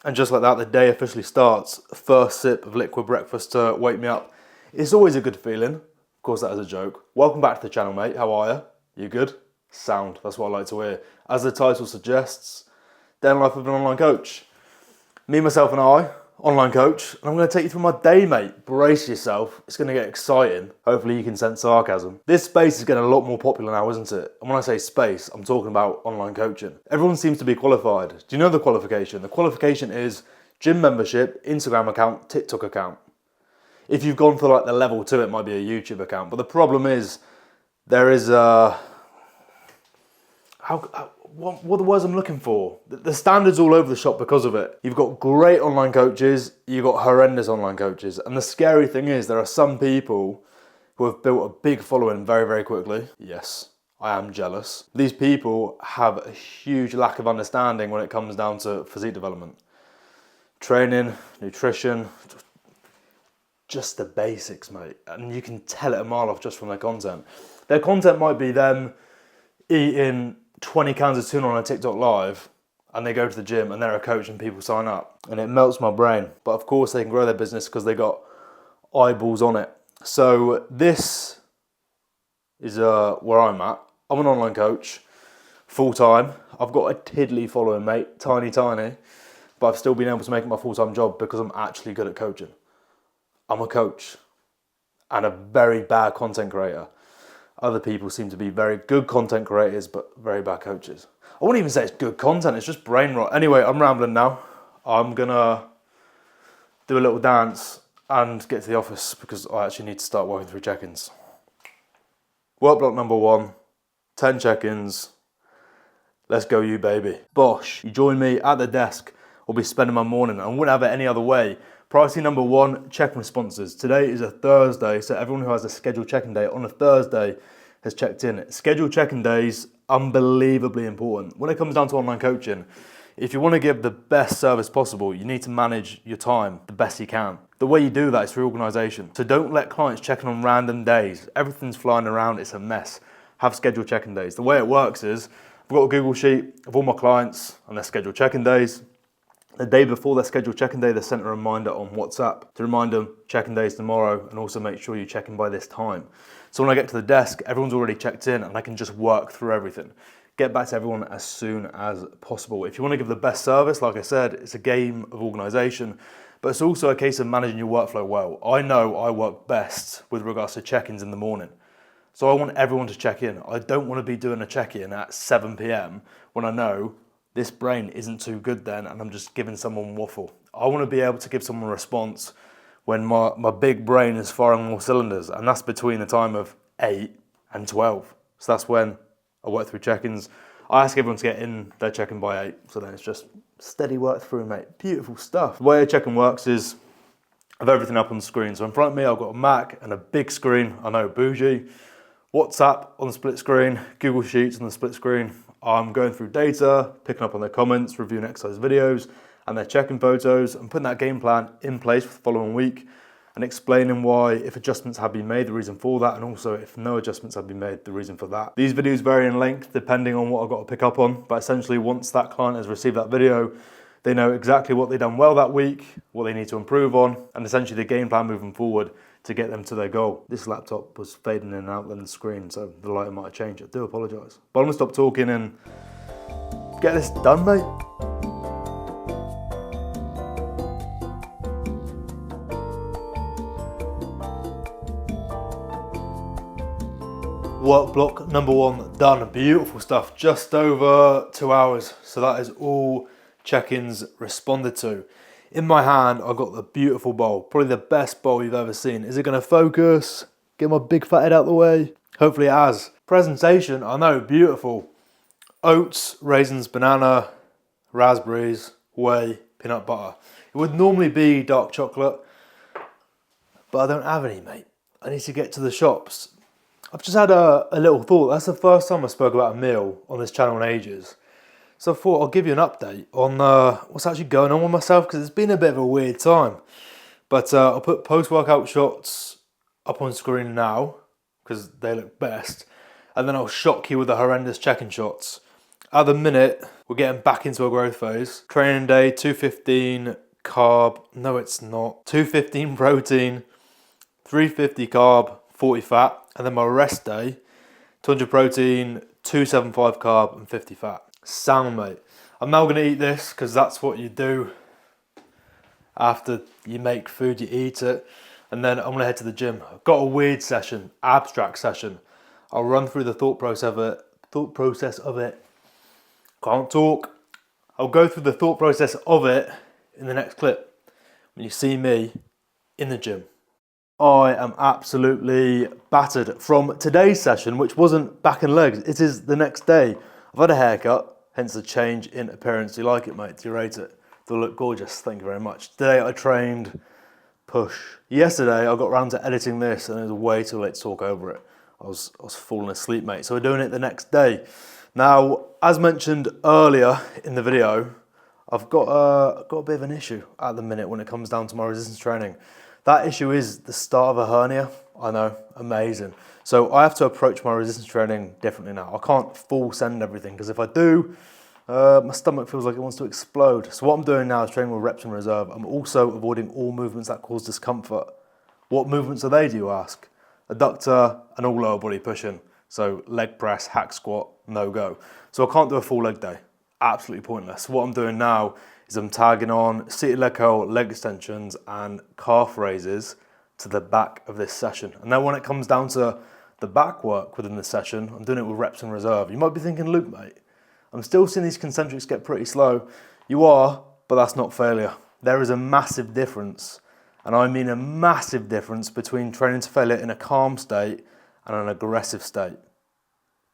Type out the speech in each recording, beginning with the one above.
And just like that, the day officially starts. First sip of liquid breakfast to wake me up. It's always a good feeling. Of course, that is a joke. Welcome back to the channel, mate. How are you? You good? Sound. That's what I like to hear. As the title suggests, day in life of an online coach. Me, myself and I, online coach, and I'm going to take you through my day, mate. Brace yourself. It's going to get exciting. Hopefully you can sense sarcasm. This space is getting a lot more popular now, isn't it? And when I say space, I'm talking about online coaching. Everyone seems to be qualified. Do you know the qualification? The qualification is gym membership, Instagram account, TikTok account. If you've gone for like the level 2, it might be a YouTube account. But the problem is, there is what are the words I'm looking for? The standards all over the shop because of it. You've got great online coaches, you've got horrendous online coaches. And the scary thing is there are some people who have built a big following very, very quickly. Yes, I am jealous. These people have a huge lack of understanding when it comes down to physique development. Training, nutrition, just the basics, mate. And you can tell it a mile off just from their content. Their content might be them eating 20 cans of tuna on a TikTok live, and they go to the gym and they're a coach and people sign up, and it melts my brain. But of course they can grow their business because they got eyeballs on it. So this is where I'm at. I'm an online coach, full-time. I've got a tiddly following, mate, tiny, but I've still been able to make it my full-time job because I'm actually good at coaching. I'm a coach and a very bad content creator. Other people seem to be very good content creators, but very bad coaches. I wouldn't even say it's good content, it's just brain rot. Anyway, I'm rambling now. I'm gonna do a little dance and get to the office because I actually need to start working through check-ins. Work block number 1, 10 check-ins. Let's go you, baby. Bosh, you join me at the desk. I'll be spending my morning. I wouldn't have it any other way. Priority number 1, check responses. Today is a Thursday, so everyone who has a scheduled check-in day on a Thursday has checked in. Scheduled check-in days, unbelievably important. When it comes down to online coaching, if you want to give the best service possible, you need to manage your time the best you can. The way you do that is through organisation. So don't let clients check in on random days. Everything's flying around, it's a mess. Have scheduled check-in days. The way it works is, I've got a Google sheet of all my clients and their scheduled check-in days. The day before their scheduled check-in day, they sent a reminder on WhatsApp to remind them check-in day is tomorrow, and also make sure you check in by this time. So when I get to the desk, everyone's already checked in and I can just work through everything. Get back to everyone as soon as possible. If you want to give the best service, like I said, it's a game of organisation, but it's also a case of managing your workflow well. I know I work best with regards to check-ins in the morning. So I want everyone to check in. I don't want to be doing a check-in at 7 p.m. when I know this brain isn't too good then and I'm just giving someone waffle. I want to be able to give someone a response when my big brain is firing more cylinders, and that's between the time of 8 and 12. So that's when I work through check-ins. I ask everyone to get in their check-in by 8, so then it's just steady work through, mate. Beautiful stuff. The way a check-in works is I have everything up on the screen. So in front of me, I've got a Mac and a big screen. I know, bougie. WhatsApp on the split screen, Google Sheets on the split screen. I'm going through data, picking up on their comments, reviewing exercise videos and their check-in photos, and putting that game plan in place for the following week and explaining why, if adjustments have been made, the reason for that, and also if no adjustments have been made, the reason for that. These videos vary in length depending on what I've got to pick up on, but essentially once that client has received that video, they know exactly what they've done well that week, what they need to improve on, and essentially the game plan moving forward to get them to their goal. This laptop was fading in and out on the screen, so the lighting might have changed. I do apologise. But I'm gonna stop talking and get this done, mate. Work block number 1 done. Beautiful stuff. Just over 2 hours. So that is all check-ins responded to. In my hand, I've got the beautiful bowl. Probably the best bowl you've ever seen. Is it going to focus? Get my big fat head out the way? Hopefully it has. Presentation, I know, beautiful. Oats, raisins, banana, raspberries, whey, peanut butter. It would normally be dark chocolate, but I don't have any, mate. I need to get to the shops. I've just had a little thought. That's the first time I spoke about a meal on this channel in ages. So I thought I'll give you an update on what's actually going on with myself, because it's been a bit of a weird time. But I'll put post-workout shots up on screen now, because they look best. And then I'll shock you with the horrendous check-in shots. At the minute, we're getting back into a growth phase. Training day, 215 carb, no it's not, 215 protein, 350 carb, 40 fat, and then my rest day, 200 protein, 275 carb, and 50 fat. Sound, mate. I'm now gonna eat this because that's what you do after you make food, you eat it. And then I'm gonna head to the gym. I've got a weird session, abstract session. I'll run through the thought process of it. Can't talk. I'll go through the thought process of it in the next clip when you see me in the gym. I am absolutely battered from today's session, which wasn't back and legs. It is the next day. I've had a haircut, hence the change in appearance. Do you like it, mate? Do you rate it? Do I look gorgeous? Thank you very much. Today I trained push. Yesterday I got around to editing this and it was way too late to talk over it. I was falling asleep, mate. So we're doing it the next day. Now, as mentioned earlier in the video, I've got a bit of an issue at the minute when it comes down to my resistance training. That issue is the start of a hernia. I know, amazing. So I have to approach my resistance training differently now. I can't full send everything because if I do, my stomach feels like it wants to explode. So what I'm doing now is training with reps in reserve. I'm also avoiding all movements that cause discomfort. What movements are they, do you ask? Adductor and all lower body pushing. So leg press, hack squat, no go. So I can't do a full leg day. Absolutely pointless. So what I'm doing now is I'm tagging on seated leg curl, leg extensions and calf raises to the back of this session. And then when it comes down to the back work within the session, I'm doing it with reps in reserve. You might be thinking, Luke, mate, I'm still seeing these concentrics get pretty slow. You are, but that's not failure. There is a massive difference, and I mean a massive difference between training to failure in a calm state and an aggressive state.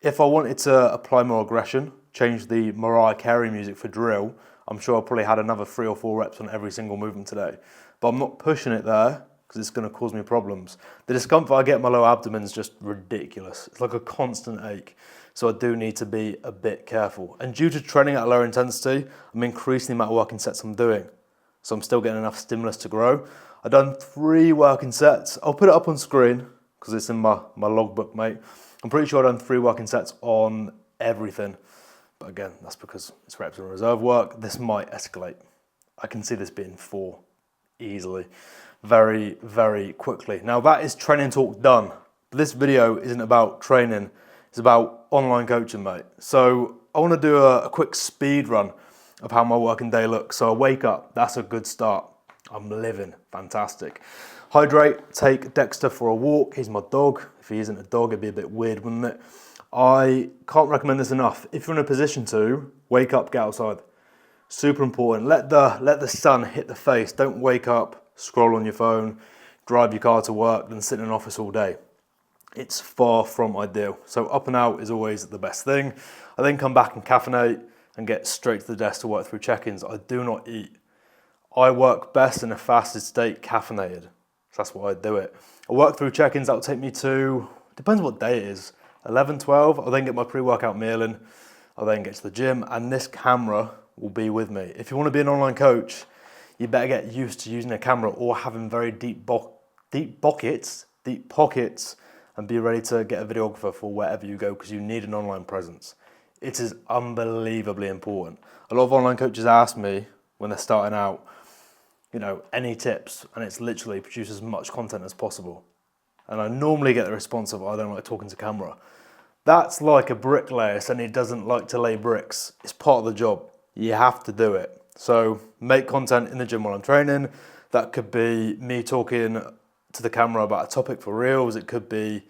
If I wanted to apply more aggression, change the Mariah Carey music for drill, I'm sure I probably had another 3 or 4 reps on every single movement today. But I'm not pushing it there because it's going to cause me problems. The discomfort I get in my lower abdomen is just ridiculous. It's like a constant ache. So I do need to be a bit careful. And due to training at a lower intensity, I'm increasing the amount of working sets I'm doing. So I'm still getting enough stimulus to grow. I've done 3 working sets. I'll put it up on screen because it's in my logbook, mate. I'm pretty sure I've done 3 working sets on everything. But again, that's because it's reps and reserve work. This might escalate. I can see this being 4 easily, very, very quickly. Now that is training talk done. But this video isn't about training. It's about online coaching, mate. So I want to do a quick speed run of how my working day looks. So I wake up, that's a good start. I'm living, fantastic. Hydrate, take Dexter for a walk. He's my dog. If he isn't a dog, it'd be a bit weird, wouldn't it? I can't recommend this enough. If you're in a position to, wake up, get outside. Super important. Let the sun hit the face. Don't wake up, scroll on your phone, drive your car to work, then sit in an office all day. It's far from ideal. So up and out is always the best thing. I then come back and caffeinate and get straight to the desk to work through check-ins. I do not eat. I work best in a fasted state, caffeinated. So that's why I do it. I work through check-ins. That'll take me to, depends what day it is, 11, 12. I'll then get my pre-workout meal in. I'll then get to the gym and this camera will be with me. If you want to be an online coach, you better get used to using a camera or having very deep pockets, and be ready to get a videographer for wherever you go because you need an online presence. It is unbelievably important. A lot of online coaches ask me when they're starting out, you know, any tips, and it's literally produce as much content as possible. And I normally get the response of, I don't like talking to camera. That's like a bricklayer saying he doesn't like to lay bricks. It's part of the job. You have to do it. So make content in the gym while I'm training. That could be me talking to the camera about a topic for reels. It could be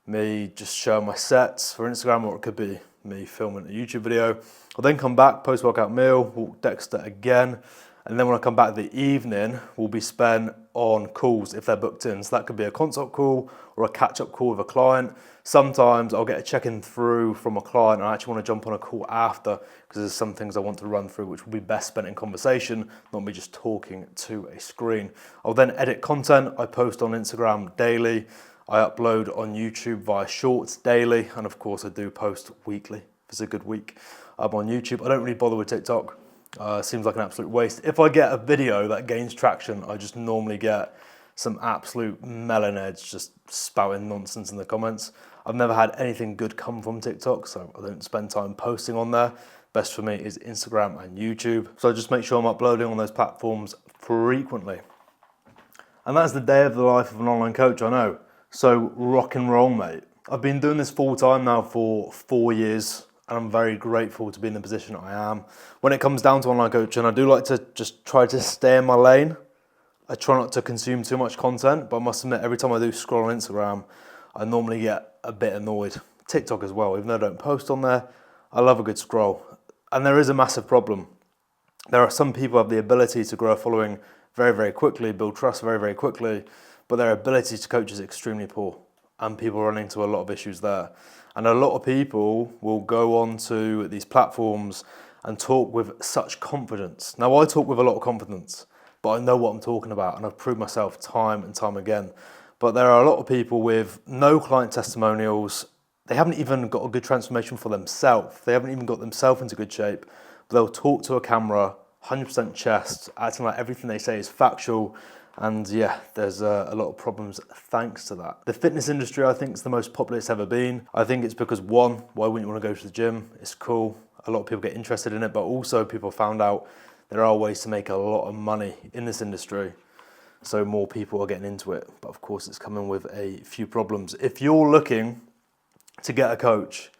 me just showing my sets for Instagram, or it could be me filming a YouTube video. I'll then come back, post-workout meal, walk Dexter again. And then when I come back the evening, will be spent on calls if they're booked in. So that could be a consult call or a catch-up call with a client. Sometimes I'll get a check-in through from a client and I actually want to jump on a call after because there's some things I want to run through which will be best spent in conversation, not me just talking to a screen. I'll then edit content. I post on Instagram daily. I upload on YouTube via Shorts daily. And of course I do post weekly if it's a good week. I'm on YouTube. I don't really bother with TikTok. Seems like an absolute waste. If I get a video that gains traction, I just normally get some absolute melon heads just spouting nonsense in the comments. I've never had anything good come from TikTok, so I don't spend time posting on there. Best for me is Instagram and YouTube. So I just make sure I'm uploading on those platforms frequently. And that's the day of the life of an online coach, I know. So rock and roll, mate. I've been doing this full time now for 4 years, and I'm very grateful to be in the position I am. When it comes down to online coaching, I do like to just try to stay in my lane. I try not to consume too much content, but I must admit, every time I do scroll on Instagram, I normally get a bit annoyed. TikTok as well, even though I don't post on there, I love a good scroll. And there is a massive problem. There are some people who have the ability to grow a following very, very quickly, build trust very, very quickly, but their ability to coach is extremely poor, and people run into a lot of issues there. And a lot of people will go on to these platforms and talk with such confidence. Now, I talk with a lot of confidence, but I know what I'm talking about, and I've proved myself time and time again. But there are a lot of people with no client testimonials. They haven't even got a good transformation for themselves. They haven't even got themselves into good shape. But they'll talk to a camera, 100% chest, acting like everything they say is factual. And yeah, there's a lot of problems thanks to that. The fitness industry, I think, is the most popular it's ever been. I think it's because, one, why wouldn't you want to go to the gym? It's cool. A lot of people get interested in it, but also people found out there are ways to make a lot of money in this industry. So more people are getting into it. But of course, it's coming with a few problems. If you're looking to get a coach,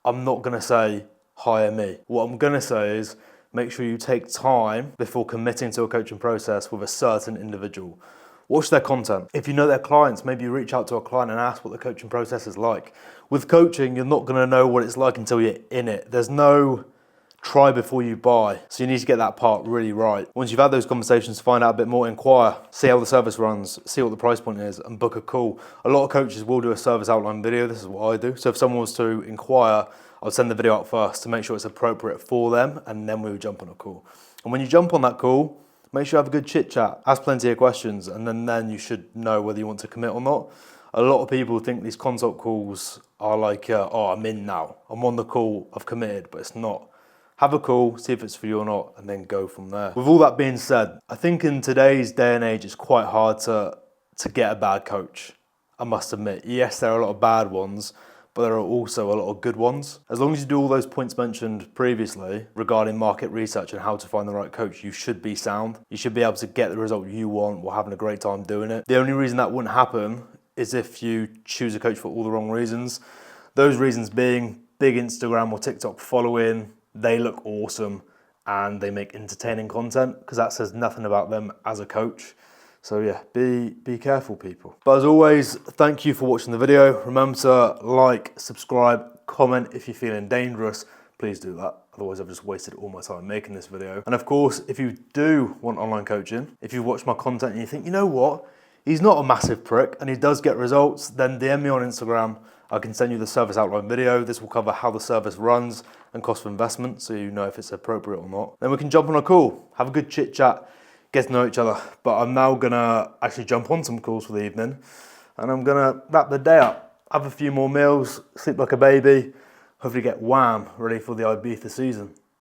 I'm not going to say hire me. What I'm going to say is make sure you take time before committing to a coaching process with a certain individual. Watch their content. If you know their clients, maybe you reach out to a client and ask what the coaching process is like. With coaching, you're not going to know what it's like until you're in it. There's no try before you buy. So you need to get that part really right. Once you've had those conversations, find out a bit more, inquire, see how the service runs, see what the price point is, and book a call. A lot of coaches will do a service outline video. This is what I do. So if someone was to inquire, I'll send the video out first to make sure it's appropriate for them, and then we would jump on a call. And when you jump on that call, make sure you have a good chit chat, ask plenty of questions, and then you should know whether you want to commit or not. A lot of people think these consult calls are like, oh, I'm in now. I'm on the call, I've committed, but it's not. Have a call, see if it's for you or not, and then go from there. With all that being said, I think in today's day and age, it's quite hard to get a bad coach. I must admit, yes, there are a lot of bad ones, but there are also a lot of good ones. As long as you do all those points mentioned previously regarding market research and how to find the right coach, you should be sound. You should be able to get the result you want while having a great time doing it. The only reason that wouldn't happen is if you choose a coach for all the wrong reasons. Those reasons being big Instagram or TikTok following, they look awesome, and they make entertaining content, because that says nothing about them as a coach. So yeah, be careful, people. But as always, thank you for watching the video. Remember to like, subscribe, comment if you're feeling dangerous. Please do that. Otherwise, I've just wasted all my time making this video. And of course, if you do want online coaching, if you watch my content and you think, you know what, he's not a massive prick and he does get results, then DM me on Instagram. I can send you the service outline video. This will cover how the service runs and cost of investment, so you know if it's appropriate or not. Then we can jump on a call, have a good chit chat, get to know each other. But I'm now gonna actually jump on some calls for the evening, and I'm gonna wrap the day up, have a few more meals, sleep like a baby, hopefully get wham ready for the Ibiza season.